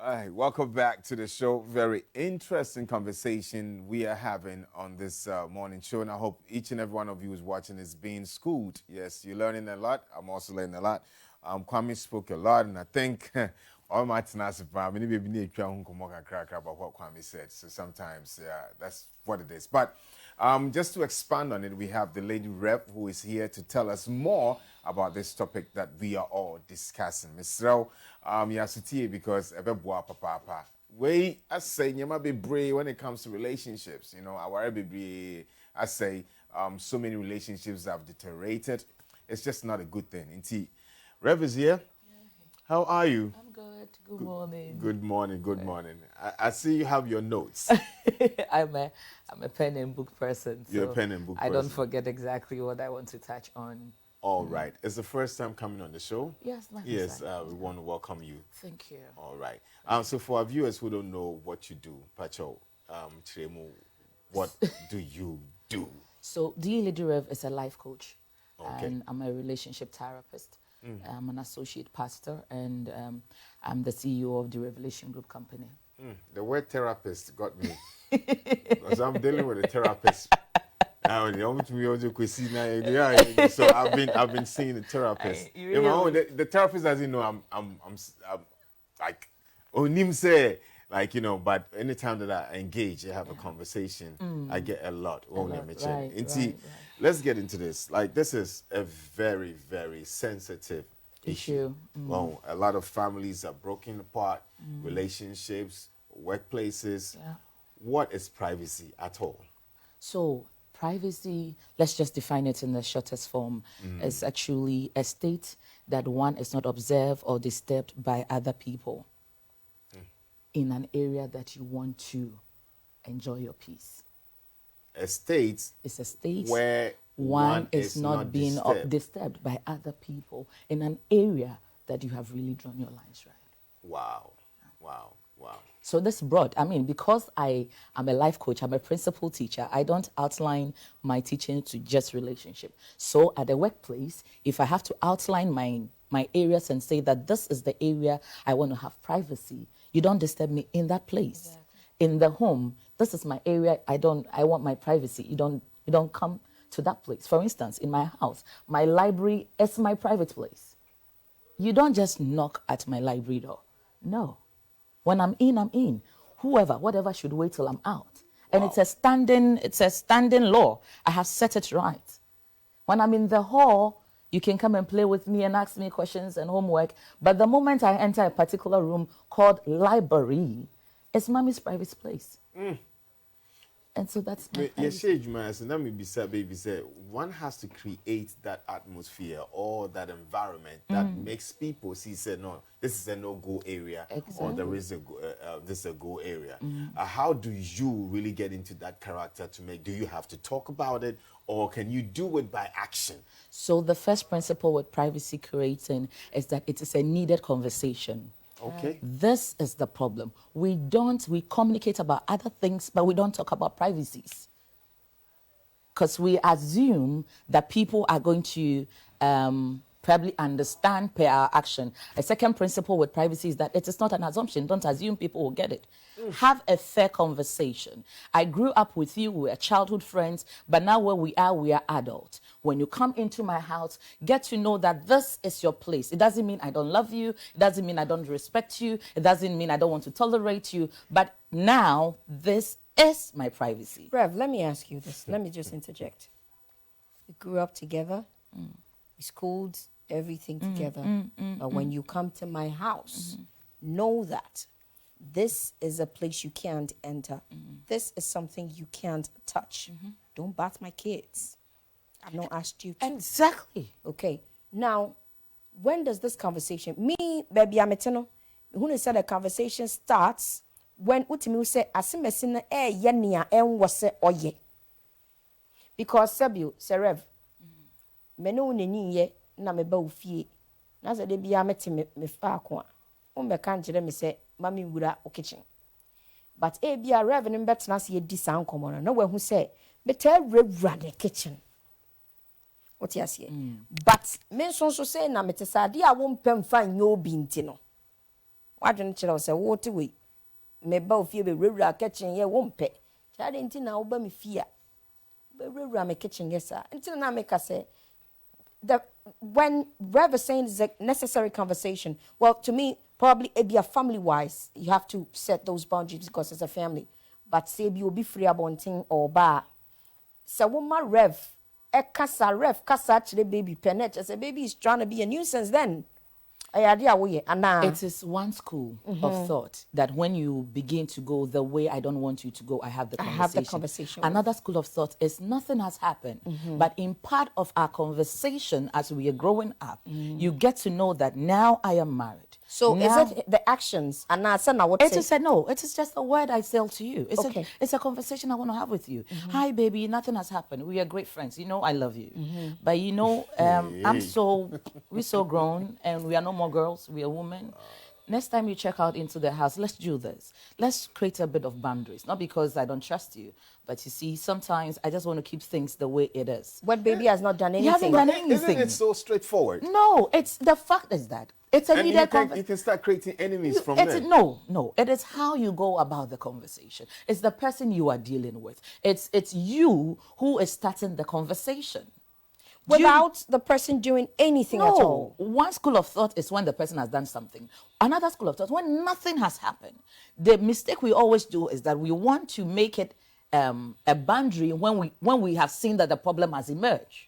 All right, welcome back to the show. Very interesting conversation we are having on this morning show, and I hope each and every one of you who's watching is being schooled. Yes, you're learning a lot. I'm also learning a lot. Kwame spoke a lot, and I think all my tenacity, about what Kwame said. So sometimes, yeah, that's what it is. But just to expand on it, we have the Lady Rev who is here to tell us more about this topic that we are all discussing. Ms. Rao, because papa. I say nyama be brave when it comes to relationships. You know, our be I say so many relationships have deteriorated. It's just not a good thing. Indeed. Rev is here. How are you? I'm good. Good morning. Good morning. Good morning. I see you have your notes. I'm a pen and book person. So You're a pen and book person. I don't forget exactly what I want to touch on. All right. It's the first time coming on the show. Yes, Yes, we want to welcome you. Thank you. All right. So for our viewers who don't know what you do, Pacho, Chiremu, what do you do? So Lady Rev is a life coach. Okay. And I'm a relationship therapist. I'm an associate pastor, and I'm the CEO of the Revelation Group Company. The word therapist got me. Because I'm dealing with a therapist. So I've been seeing the therapist. The therapist doesn't know I'm like Onim say, like, you know, but anytime that I engage, I have a conversation, I get a lot. Right. Let's get into this. Like, this is a very, very sensitive issue. Well, a lot of families are broken apart, relationships, workplaces. Yeah. What is privacy at all? So privacy, let's just define it in the shortest form, is actually a state that one is not observed or disturbed by other people in an area that you want to enjoy your peace. A state is a state where one is not being disturbed by other people in an area that you have really drawn your lines right. Wow. So this broad, I mean, because I am a life coach, I'm a principal teacher, I don't outline my teaching to just relationship. So at the workplace, if I have to outline my areas and say that this is the area I want to have privacy, you don't disturb me in that place. Exactly. In the home, this is my area, I want my privacy. You don't come to that place. For instance, in my house, my library is my private place. You don't just knock at my library door. No. When I'm in, I'm in. Whatever should wait till I'm out. Wow. And it's a standing law. I have set it right. When I'm in the hall, you can come and play with me and ask me questions and homework. But the moment I enter a particular room called library, it's mommy's private place. And so that's my one has to create that atmosphere or that environment that makes people see, say, no, this is a no-go area, or there is this is a go area. How do you really get into that character do you have to talk about it, or can you do it by action? So the first principle with privacy creating is that it is a needed conversation. Okay. This is the problem. We communicate about other things, but we don't talk about privacies. Because we assume that people are going to probably understand per our action. A second principle with privacy is that it is not an assumption. Don't assume people will get it. Have a fair conversation. I grew up with you, we were childhood friends, but now where we are adults. When you come into my house, get to know that this is your place. It doesn't mean I don't love you. It doesn't mean I don't respect you. It doesn't mean I don't want to tolerate you. But now, this is my privacy. Rev, let me ask you this. Let me just interject. We grew up together. We schooled everything together. But when you come to my house, know that this is a place you can't enter. This is something you can't touch. Don't bat my kids. I've not asked you to. Exactly. Okay. Now, when does this conversation... Me, baby, I'm eternal. Who said the conversation starts when Utimi say, Asimesina yenia wase oye. Because Sabio, Serev, menu nini ye na me ba ufie. Na se de bia meti me fa kwa. Me kan kire me say mami wura o kitchen. But bia Rev bet na se di san komo na we hu say me tell rewura the kitchen. What you say? But men so say na me te sade a wo mpem fa nyo bi nti no. wadwen kyerɛ sɛ wote we me ba ofie be rewura kitchen ye wo mpɛ kyade nti na wo ba me fie a be rewura me kitchen yes sir nti na make say when Rev is saying is a necessary conversation, well, to me, probably it be a family-wise. You have to set those boundaries because it's a family. But say you'll be free about thing or bar. So woman Rev, Rev, actually baby penet. I say baby is trying to be a nuisance then. It is one school of thought that when you begin to go the way I don't want you to go, I have the conversation. Another school of thought is nothing has happened. But in part of our conversation as we are growing up, you get to know that now I am married. So now, is it the actions? And now, what it is no. It is just a word I sell to you. It's a conversation I want to have with you. Hi, baby. Nothing has happened. We are great friends. You know I love you. But you know, we're so grown and we are no more girls. We are women. Next time you check out into the house, let's do this. Let's create a bit of boundaries. Not because I don't trust you, but you see, sometimes I just want to keep things the way it is. What baby has not done anything? He hasn't done anything. Isn't it so straightforward? No, it's the fact is that it's a needed conversation. You can start creating enemies from there. No. It is how you go about the conversation. It's the person you are dealing with. It's you who is starting the conversation. Without the person doing anything at all. One school of thought is when the person has done something. Another school of thought, when nothing has happened. The mistake we always do is that we want to make it a boundary when we have seen that the problem has emerged.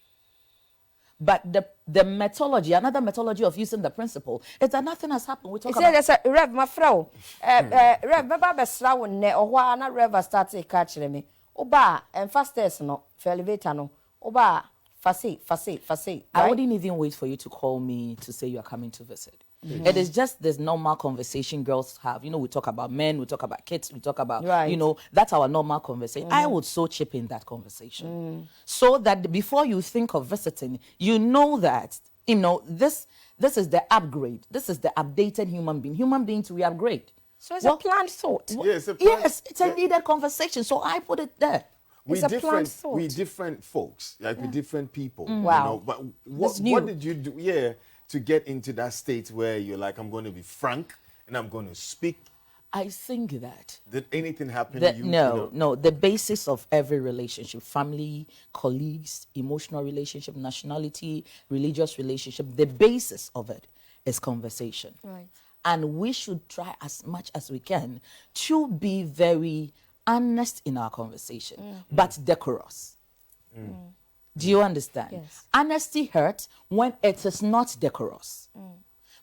But the methodology, another methodology of using the principle, is that nothing has happened. We talk about... It's a Rev, my frau. Rev, my baba srawo ne ohwa na Rev started catching me. Oba, and fastest no, for elevator no. Oba, fase. Right? I wouldn't even wait for you to call me to say you are coming to visit. It is just this normal conversation girls have. You know, we talk about men, we talk about kids, we talk about, you know, that's our normal conversation. I would so chip in that conversation. So that before you think of visiting, you know that, you know, this is the upgrade. This is the updated human being. Human beings, we upgrade. So it's a planned thought. Yes, it's a needed conversation. So I put it there. We different folks, like we different people. Wow. You know, but what did you do? Yeah. To get into that state where you're like, I'm going to be frank and I'm going to speak. I think that. Did anything happen to you? No. The basis of every relationship, family, colleagues, emotional relationship, nationality, religious relationship, the basis of it is conversation. Right. And we should try as much as we can to be very honest in our conversation, but decorous. Do you understand? Yes. Honesty hurts when it is not decorous.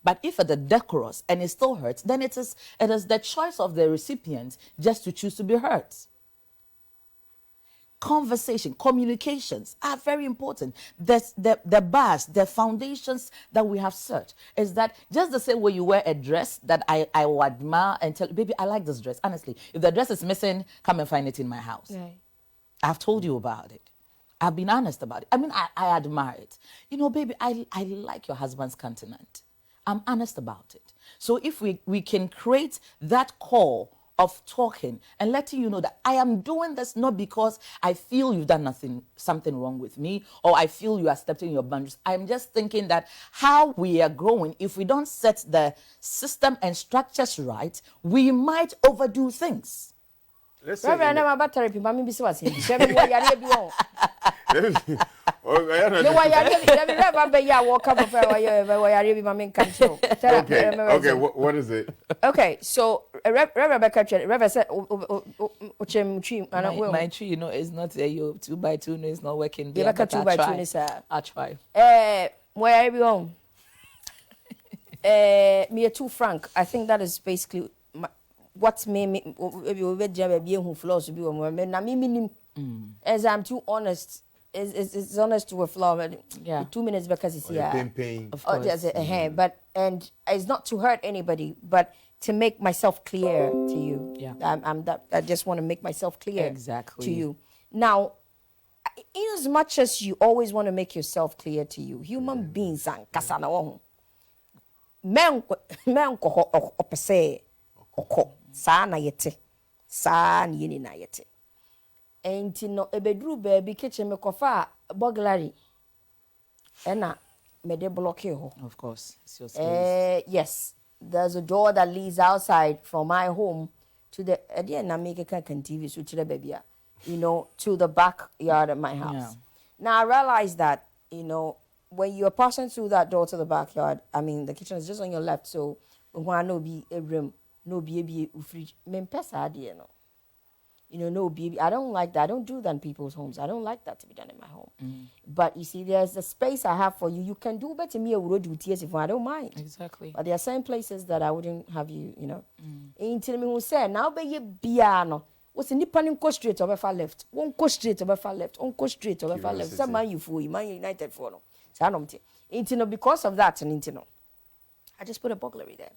But if it is decorous and it still hurts, then it is the choice of the recipient just to choose to be hurt. Conversation, communications are very important. The bars, the foundations that we have set is that just the same way you wear a dress that I will admire and tell, baby, I like this dress. Honestly, if the dress is missing, come and find it in my house. Right. I've told you about it. I've been honest about it. I mean, I admire it. You know, baby, I like your husband's continent. I'm honest about it. So if we can create that core of talking and letting you know that I am doing this not because I feel you've done something wrong with me or I feel you are stepping your boundaries. I'm just thinking that how we are growing, if we don't set the system and structures right, we might overdo things. Let's say okay, what is it? Okay, so Rebecca said, my tree, you know, is not a 2x2, no, it's not working. Yeah, 2x2 is I'll try. Where are you home? Me too frank. I think that is basically what made me flaws to be as I'm too honest. It's honest to a flaw. Yeah. 2 minutes because it's pain. Of course. But and it's not to hurt anybody, but to make myself clear to you. Yeah. I just want to make myself clear exactly to you. Now, in as much as you always want to make yourself clear to you, human beings and kasana wo men ko opese oko sa na yete sa ni ni na yete enti no ebeduru baby kitchen me kofa burglary ena me de block ho. Of course, it's your space. Yes, there's a door that leads outside from my home to the again I make a TV so to the baby, to the backyard of my house. Yeah. Now I realize that, when you're passing through that door to the backyard, I mean the kitchen is just on your left, so when no be a room, no be a fridge, no baby. I don't like that. I don't do that in people's homes. I don't like that to be done in my home. But you see, there's the space I have for you. You can do better me a road with tears if I don't mind. Exactly. But there are certain places that I wouldn't have you, Until me who say now be ye piano. What's in the panning go straight over far left? Won't go straight over far left. Won't go straight over far left. Some man you fool, man United for no. So I don't because of that and I just put a burglary there.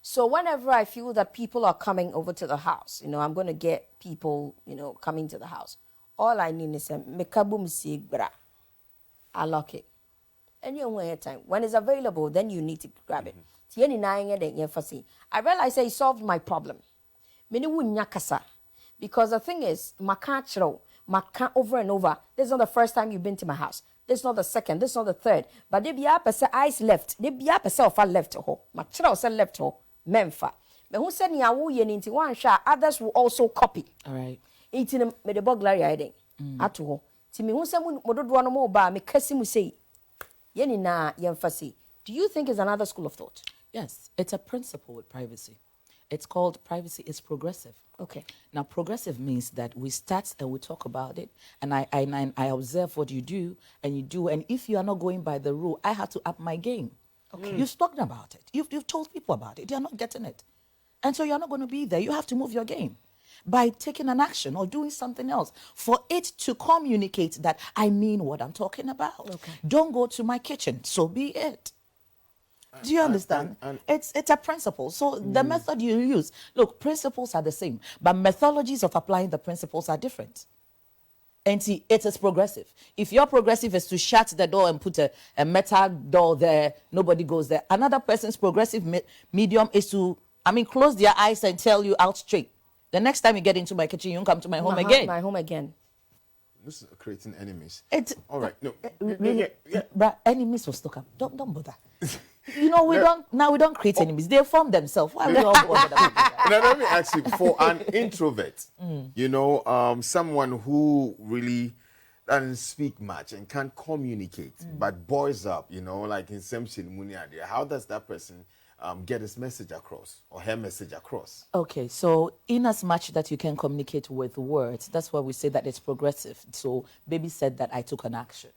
So whenever I feel that people are coming over to the house, I'm going to get people, coming to the house. All I need is a mekabum sigbra. I lock it. And you wait time. When it's available, then you need to grab it. I realize I solved my problem. Because the thing is, maka over and over. This is not the first time you've been to my house. This is not the second. This is not the third. But they be up as eyes left. They be up as far left ho. Machra se left ho. Memfa. Me who said ni awu ye ninti one shot. Others will also copy. All right. Eating me the burglary hiding. Atu ho. Ti me who said mododo no mo ba me kasi mu say. Ye ni na yemfasi. Do you think it's another school of thought? Yes, it's a principle with privacy. It's called privacy is progressive. Okay. Now, progressive means that we start and we talk about it, and I observe what you do, and you do, and if you are not going by the rule, I have to up my game. Okay. You've spoken about it. You've told people about it. They are not getting it. And so you're not going to be there. You have to move your game by taking an action or doing something else for it to communicate that I mean what I'm about. Okay. Don't go to my kitchen. So be it. Do you understand? It's a principle. So the method you use, look, principles are the same, but methodologies of applying the principles are different. And see, it is progressive. If your progressive is to shut the door and put a metal door there, nobody goes there. Another person's progressive medium is to, close their eyes and tell you out straight. The next time you get into my kitchen, you don't come to my home again. My home again. This is creating enemies. All right. No. Really, but enemies will still come. Don't bother. We don't create enemies. They form themselves. Why are we all bothered about that? Now, let me ask you, for an introvert, someone who really doesn't speak much and can't communicate, but boys up, like in Semshin how does that person get his message across or her message across? Okay, so in as much that you can communicate with words, that's why we say that it's progressive. So Babiee said that I took an action.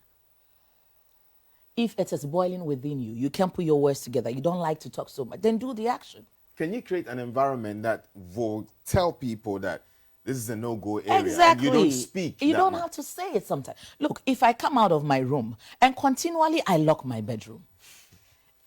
If it is boiling within you, you can't put your words together, you don't like to talk so much, then do the action. Can you create an environment that will tell people that this is a no-go area? Exactly. And you don't speak. You don't have to say it sometimes. Look, if I come out of my room and continually I lock my bedroom,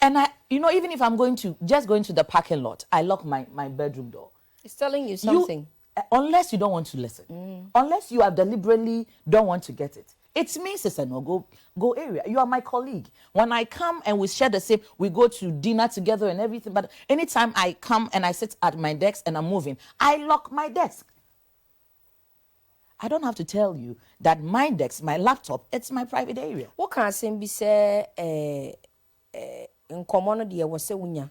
and even if I'm going to the parking lot, I lock my bedroom door. It's telling you something. Unless you don't want to listen. Unless you are deliberately don't want to get it. It means it's a no-go area. You are my colleague. When I come and we share the same, we go to dinner together and everything. But anytime I come and I sit at my desk and I'm moving, I lock my desk. I don't have to tell you that my desk, my laptop, it's my private area. What can I say? Say in common dear was say unya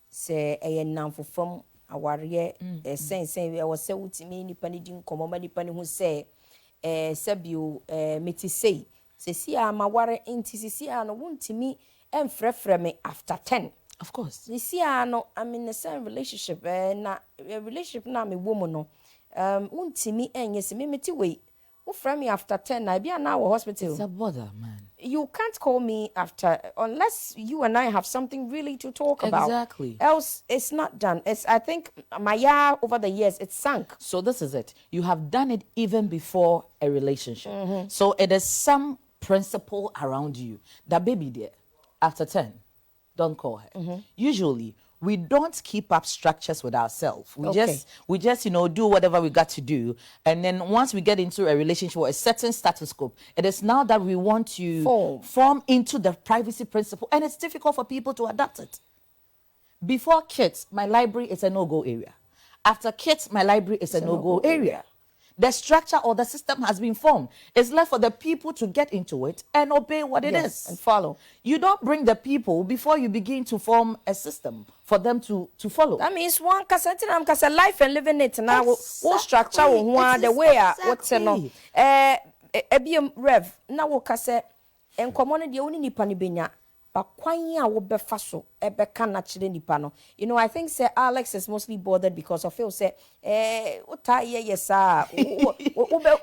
say a nan for from a warrior say was say with me ni pani din common ni pani who say Sebio meti say see ma ware inti see no won't me and frefre me after 10. Of course. You see no I'm in the same relationship na relationship na me woman no won't me and yes me meti wait who frame me after 10 I be an hour hospital. It's a bother, man. You can't call me after unless you and I have something really to talk about. Exactly. Else it's not done. I think my year over the years it's sunk. So this is it. You have done it even before a relationship. So it is some principle around you that baby dear, after 10, don't call her. Usually we don't keep up structures with ourselves. We just do whatever we got to do. And then once we get into a relationship or a certain status quo, it is now that we want to form into the privacy principle. And it's difficult for people to adapt it. Before kids, my library is a no-go area. After kids, my library is a no-go area. The structure or the system has been formed. It's left for the people to get into it and obey what it is. And follow. You don't bring the people before you begin to form a system for them to follow. That means one because life and living it now will structure the way what's no Ebium Rev now will kase and common the only nipa ni benya. Bakwanya wo befa so ebe ka na chire nipa no. You know, I think say Alex is mostly bothered because of Phil say uta yesa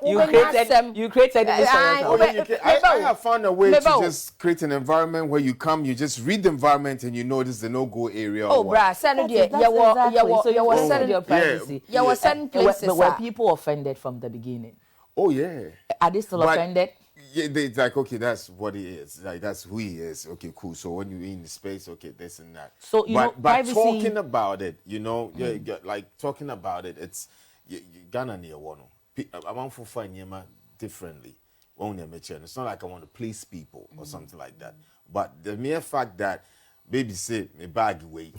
you created this I have found a way to just create an environment where you come, you just read the environment and you know this is the no-go area. Oh, bruh, send it you were sending places were people offended from the beginning? Oh yeah. Are they still offended? Yeah, it's like, okay, that's what he is. Like, that's who he is. Okay, cool. So when you're in the space, okay, this and that. So, you know, but talking about it, you know, like talking about it, it's Ghana near one. I want to find differently. It's not like I want to please people or something like that. But the mere fact that baby say me bag away,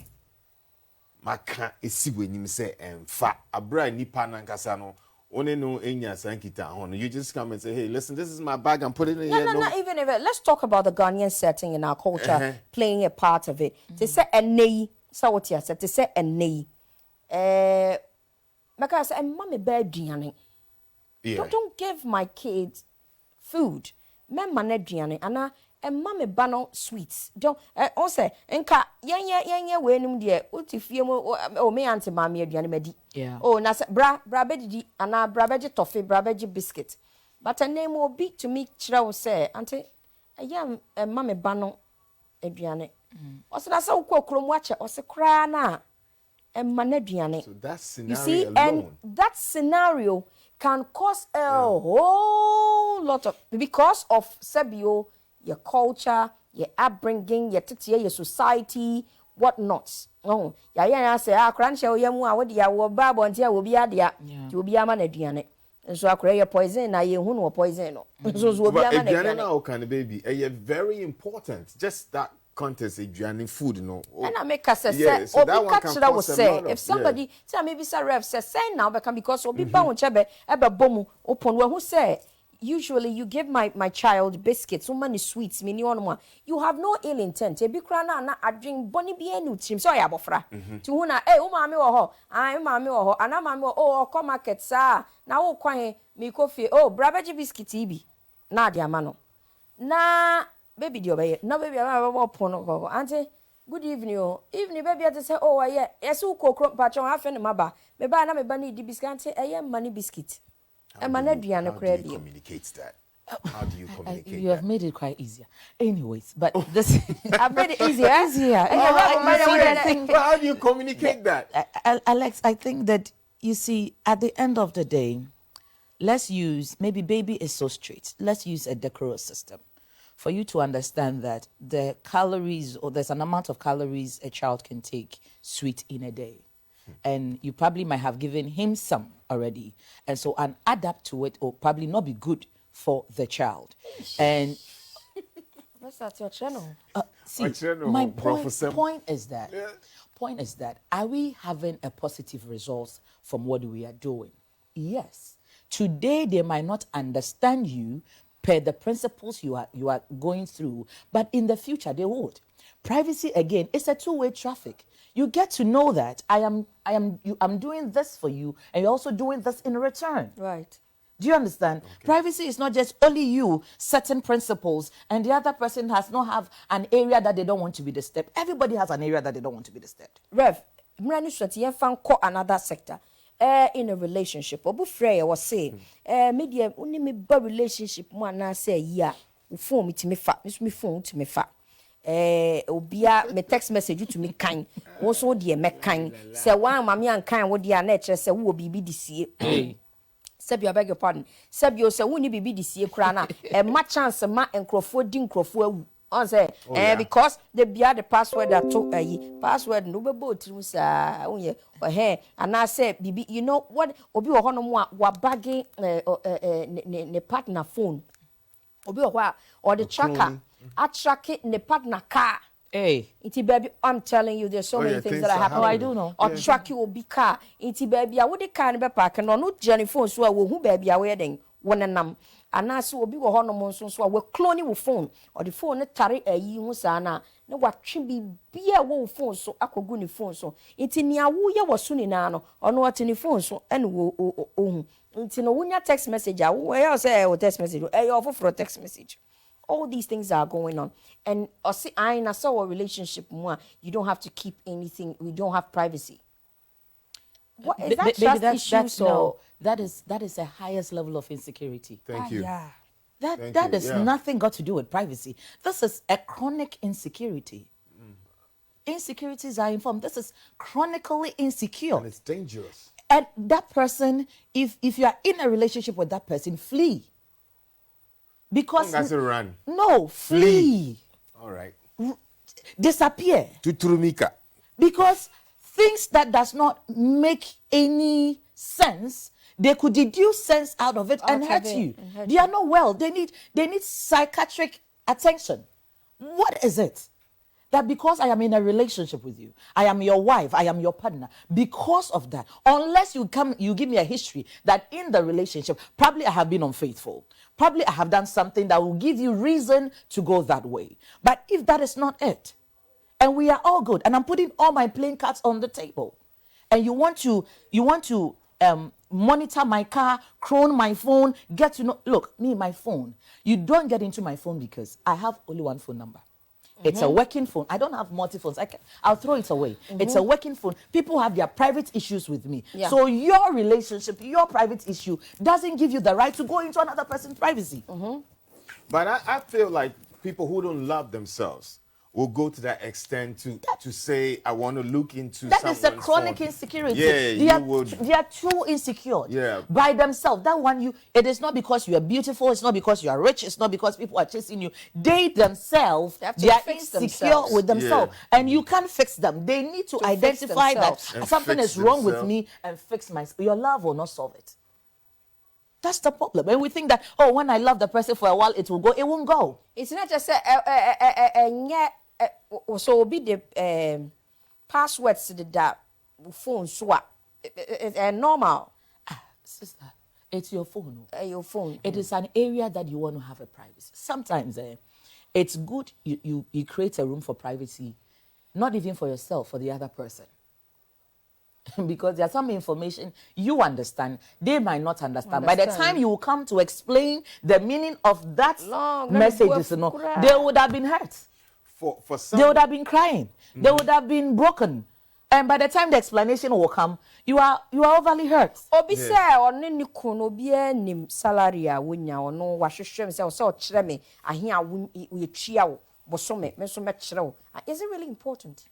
my can't see when you say and fat a brand nipa nankasano. You just come and say, hey, listen, this is my bag, I'm putting it in here. No, even if let's talk about the Ghanaian setting in our culture playing a part of it. They say a nay, so what you said, they say a nay. Because I'm mommy bad Diane. Don't give my kids food. Me manage Diane, and mommy bano sweets. Don't also enka yanya wenum de utifie mo me auntie mama aduane madi. Yeah. Oh na bra bedidi ana bra beji toffee bra beji biscuit. But a name will be to me chira wo say auntie ayam mama bano aduane. Also na say ukokro mu ache o se kra na mana aduane. So that scenario you see alone. And that scenario can cause a whole lot of because of Sebio your culture, your upbringing, your titiye, your society, what not. Oh, ya say cranche o yamu a wodi ya wo babo ntia wo bia dia. Ti obi ama na duane. Nso akora your poison na ye hu no poison no. So obi ama na duane. Now can baby, very important. Just that context duane food no. And I make us say obi catch that was say if somebody say maybe say Rev say now because obi ba won chebe ebe bomu open we who say usually you give my child biscuits, so many sweets, many one. You have no ill intent. Ebi krana na adwin boni bi enu trim so ya bofra. Ti hu na o maame wo ho, ai maame wo ho, ana maame wo come market sa na wo kwan mi kofi brabeji biscuit ibi na ade ama no. Na baby di obeye, na baby ama bo pono go. Auntie, good evening o. Evening baby at say aye, yes wo kokro patron afa ne maba. Me ba na me ba ni di biscuit aye money biscuit. How do you communicate that? How do you communicate You have made it quite easier. Anyways, but this... I've made it easier. How do you communicate that? Alex, I think that, you see, at the end of the day, let's use, maybe baby is so straight. Let's use a decorous system for you to understand that the calories, or there's an amount of calories a child can take sweet in a day. And you probably might have given him some already. And so an adapt to it will probably not be good for the child. And what's that your channel? My point is that are we having a positive results from what we are doing? Yes. Today they might not understand you per the principles you are going through, but in the future they would. Privacy again, it's a two-way traffic. You get to know that I'm doing this for you, and you're also doing this in return. Right. Do you understand? Okay. Privacy is not just only you certain principles, and the other person has not have an area that they don't want to be disturbed. Everybody has an area that they don't want to be disturbed. Rev, mrani swati yen fan ko another sector. In a relationship, obu frey was saying, media uni me ba relationship mo na say ya, u phone me to me fa, me phone to me fa. Obia me text message to me kind also de me kind say one mama an kind wo de na kire say wo bibi di sie Sebio beg your pardon Sebio say wo ni bibi di sie kra na ma chance ma enkrofo di nkrofo awu on say because they bia the password that to password no be botirim sa unye and I say bibi you know what obi wo hono mo wa bagging ne partner phone obi wo or the tracker attract ne partner car Hey. Iti baby, I'm telling you, there's so many things that are happening. I do know. Or track you will be car. Iti baby, I would the car be park and no journey phone so who baby are wedding one and and I will be one so we're cloning with phone or the phone tarry a you sana. No what should be a woe phone so I could go phone so. Iti near woo ya was soon in ano or no what in the phone so and woo. Iti no when your text message, I will say or text message, I offer for a text message. All these things are going on. And I saw a relationship more. You don't have to keep anything. We don't have privacy. What is that trust issue? No, that is the highest level of insecurity. Thank you. Yeah. That is nothing got to do with privacy. This is a chronic insecurity. Insecurities are informed. This is chronically insecure. And it's dangerous. And that person, if you are in a relationship with that person, flee. Because that's a run. No, flee. All right. Disappear. Tuturumika. Because things that does not make any sense, they could deduce sense out of it and hurt you. They are not well. They need psychiatric attention. What is it? That because I am in a relationship with you, I am your wife, I am your partner. Because of that, unless you give me a history that in the relationship, probably I have been unfaithful. Probably I have done something that will give you reason to go that way. But if that is not it, and we are all good, and I'm putting all my playing cards on the table, and you want to monitor my car, clone my phone, get to know, look, me, my phone, you don't get into my phone because I have only one phone number. It's a working phone. I don't have multi phones. I'll throw it away. It's a working phone. People have their private issues with me. Yeah. So your relationship, your private issue doesn't give you the right to go into another person's privacy. But I feel like people who don't love themselves will go to that extent to say, I want to look into that is a chronic phone. Insecurity. Yeah, they are too insecure yeah. by themselves. That one, it is not because you are beautiful, it's not because you are rich, it's not because people are chasing you. They themselves, they are insecure with themselves. Yeah. And you can't fix them. They need to identify that something is wrong with me and fix myself. Your love will not solve it. That's the problem. And we think that, oh, when I love the person for a while, it will go. It won't go. It's not just so be the passwords to the phone swap. Normal. Sister, it's your phone. Your phone. It is an area that you want to have a privacy. Sometimes it's good you create a room for privacy, not even for yourself, for the other person. Because there's some information you understand, they might not understand. By the time you will come to explain the meaning of that message, they would have been hurt. For some, they would have been crying. They would have been broken. And by the time the explanation will come, you are overly hurt. Obi say oni ni kuno bi anim salary a wonya ono wahwehwem say o kire me ahia wo yetwia wo bosome me so me kire wo. Is it really important?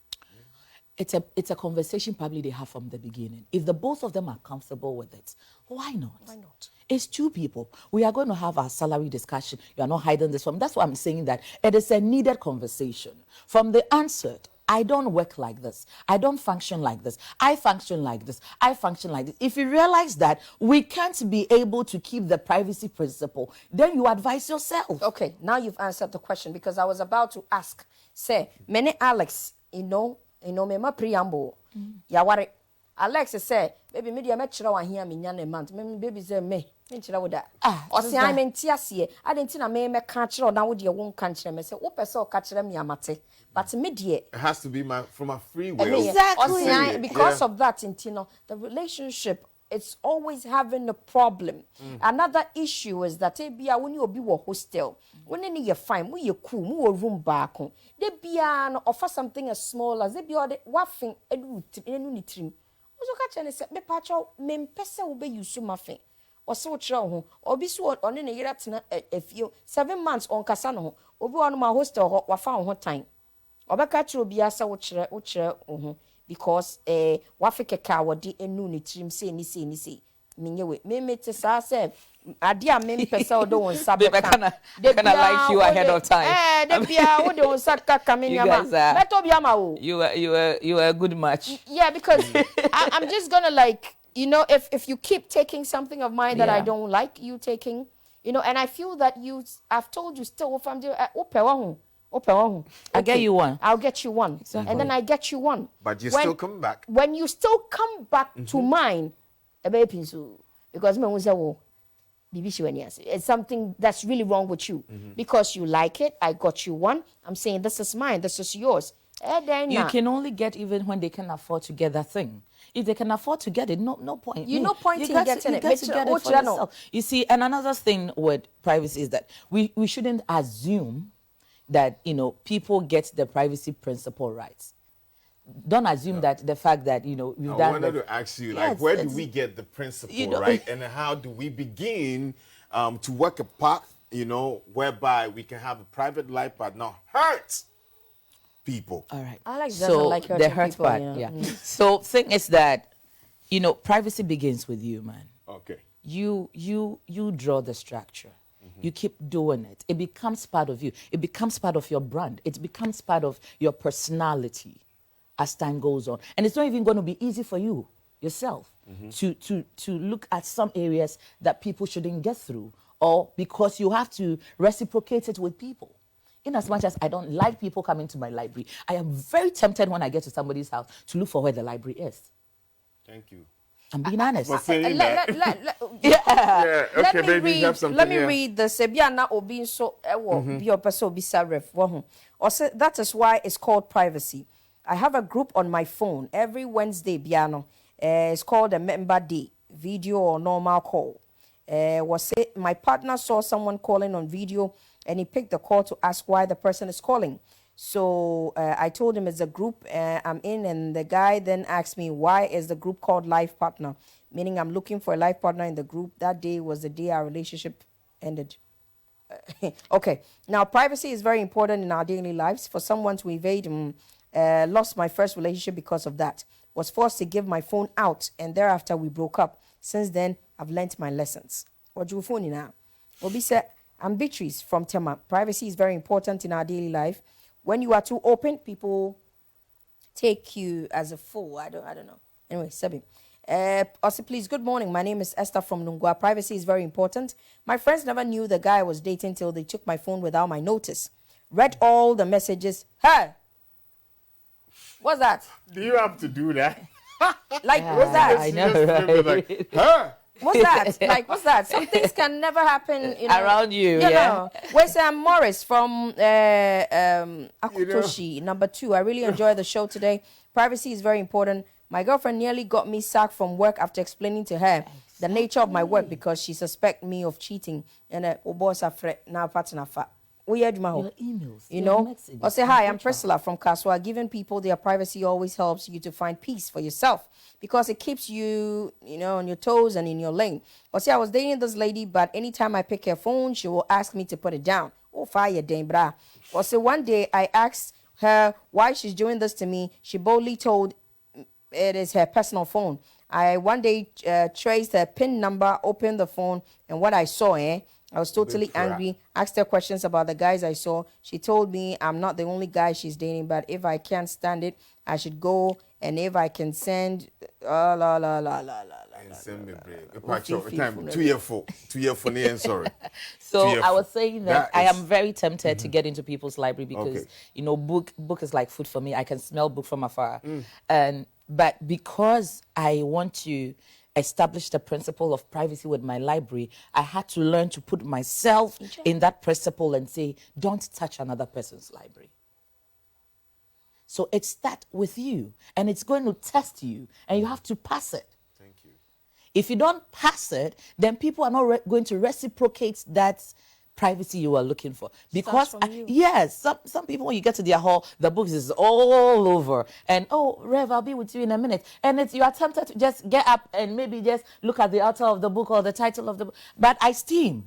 It's a conversation probably they have from the beginning. If the both of them are comfortable with it, why not? Why not? It's two people. We are going to have our salary discussion. You are not hiding this from. That's why I'm saying that it is a needed conversation. From the answered, I don't work like this. I don't function like this. I function like this. I function like this. If you realize that we can't be able to keep the privacy principle, then you advise yourself. Okay, now you've answered the question because I was about to ask. Say, many Alex, me ma preamble. Ya worry. Alex say, baby, me dia me chira wa hia me nya na month. Me baby say me chira wo da. O say I me ntiase. Adenti na me ka chira na wo de won kan chira me say wo pese o ka chira me amate. But me die it has to be from a free will. Exactly. Because of that, the relationship, it's always having a problem. Another issue is that when you be a hostel, when you fine, when you cool, move room back, they be an offer something as small as they be all the waffing and trim. Also catch and say, me patch out, me pesa will be you so muffin. Or so chow, or be so on in a year a few 7 months on Casano, or be on my hostel or found hot time. Obakachi obiasa wo chere because wafike ka wodi enu ni trim say ni minyewe me te sa say ade a me pesa odo won sabe kind of like you ahead of time. De bia wo de won saka kamenyama beto bia ma wo you are a good match. Yeah, because I'm just going to if you keep taking something of mine that I don't like you taking, and I feel that I've told you still if I'm doing Open. I get you one. I'll get you one. Exactly. And then I get you one. But you still come back. When you still come back to mine, because me say, oh, it's something that's really wrong with you. Because you like it, I got you one. I'm saying this is mine, this is yours. You can only get even when they can afford to get that thing. If they can afford to get it, no point. No point in getting it. You get to get it for yourself. You see, and another thing with privacy is that we shouldn't assume that, people get the privacy principle rights. Don't assume that the fact that, you've done. I wanted to ask you, where do we get the principle, right? And how do we begin to work apart, whereby we can have a private life but not hurt people? All right. I like that. So like the hurt people, part, yeah. So thing is that, privacy begins with you, man. Okay. You draw the structure. You keep doing it. It becomes part of you. It becomes part of your brand. It becomes part of your personality as time goes on. And it's not even going to be easy for you yourself to look at some areas that people shouldn't get through, or because you have to reciprocate it with people. In as much as I don't like people coming to my library, I am very tempted when I get to somebody's house to look for where the library is. Thank you. I'm being honest. Yeah. Okay, baby, you have something. Let me read the Sebiana Obin so that is why it's called privacy. I have a group on my phone every Wednesday, Biano. It's called a member day, video or normal call. My partner saw someone calling on video and he picked the call to ask why the person is calling. So I told him it's a group I'm in, and the guy then asked me, why is the group called Life Partner? Meaning I'm looking for a life partner in the group. That day was the day our relationship ended. Okay, now privacy is very important in our daily lives. For someone to evade, lost my first relationship because of that. Was forced to give my phone out, and thereafter we broke up. Since then, I've learnt my lessons. What do you phone now? Obi said, I'm Beatrice from Tema. Privacy is very important in our daily life. When you are too open, people take you as a fool. I don't know. Anyway, Sebi. Also, please, good morning. My name is Esther from Nungwa. Privacy is very important. My friends never knew the guy I was dating till they took my phone without my notice. Read all the messages. Hey! What's that? Do you have to do that? What's that? I know, right? Huh? What's that? What's that? Some things can never happen around you. Yeah. Where's Morris from Akutoshi, number 2. I really enjoyed the show today. Privacy is very important. My girlfriend nearly got me sacked from work after explaining to her the nature of my work because she suspected me of cheating. And boss now partner fa. Your emails, or say, hi, I'm Priscilla from Kaswa. Giving people their privacy always helps you to find peace for yourself because it keeps you, on your toes and in your lane. Or say, I was dating this lady, but anytime I pick her phone, she will ask me to put it down. Oh, fire, dang, brah. Or say, one day I asked her why she's doing this to me. She boldly told it is her personal phone. I one day traced her PIN number, opened the phone, and what I saw, I was totally angry, asked her questions about the guys I saw. She told me I'm not the only guy she's dating, but if I can't stand it, I should go. And if I can send, Send me time 2 year for 2 year for me, sorry. So I was saying that I am very tempted to get into people's library because book is like food for me. I can smell book from afar, but because I want to establish the principle of privacy with my library, I had to learn to put myself in that principle and say, don't touch another person's library. So it starts with you, and it's going to test you, and you have to pass it. Thank you. If you don't pass it, then people are not going to reciprocate that privacy you are looking for. Because yes, some people, when you get to their hall, the books is all over, and Rev, I'll be with you in a minute, and you are tempted to just get up and maybe just look at the author of the book or the title of the book. But I steam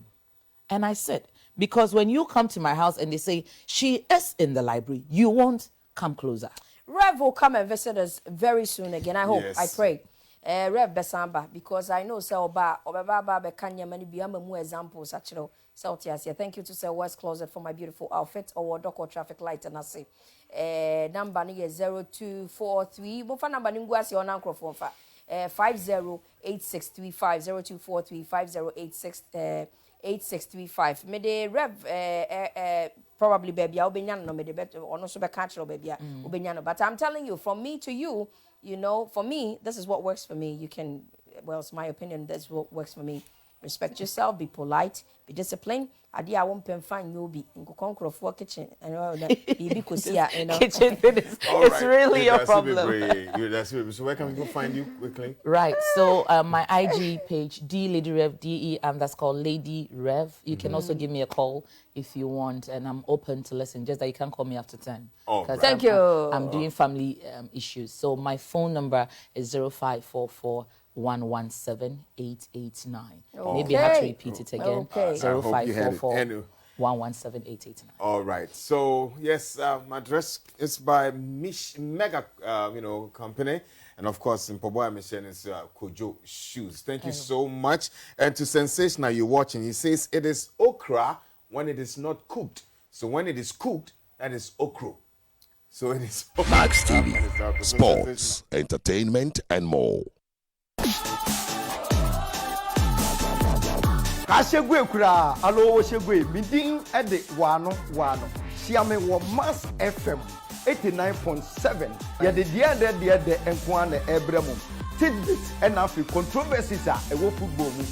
and I sit, because when you come to my house and they say she is in the library, you won't come closer. Rev will come and visit us very soon again. I hope. Yes. I pray. Rev Besamba, because I know Oba Kanya many biamamu examples actually. Thank you to Sir West Closet for my beautiful outfit or dock or traffic light, and I say number is 0243. Bofa number ninguasi on microphone for 508635 0243 5086 8635. Me de Rev probably baby I'll no me de better or no so be catch baby but I'm telling you, from me to you, you know, for me, this is what works for me. You can, well, it's my opinion, that's what works for me. Respect yourself, be polite, be disciplined. I won't pen fine you'll be in conquer for kitchen and all that. You know. Kitchen it's really a problem. So where can we go find you quickly? Right. So my IG page, Lady Rev, _Lady Rev. You can also give me a call if you want, and I'm open to listen. Just that you can't call me after 10. Right. Thank you. I'm doing family issues. So my phone number is 0544 117 889. Maybe I have to repeat it again. Okay. 0544 117 889. All right. So yes, my dress is by Mega, company, and of course in Poboya Mission is Kojo Shoes. Thank you so much. And to Sensational, you're watching. He says it is okra when it is not cooked. So when it is cooked, that is okra. So it is Max TV, sports, entertainment, and more. Kashegwe kura alo shegwe midin ede wano Siame wo Mass FM 89.7 ya de de enko na ebremu tidbit and afi controversies a ewo football mu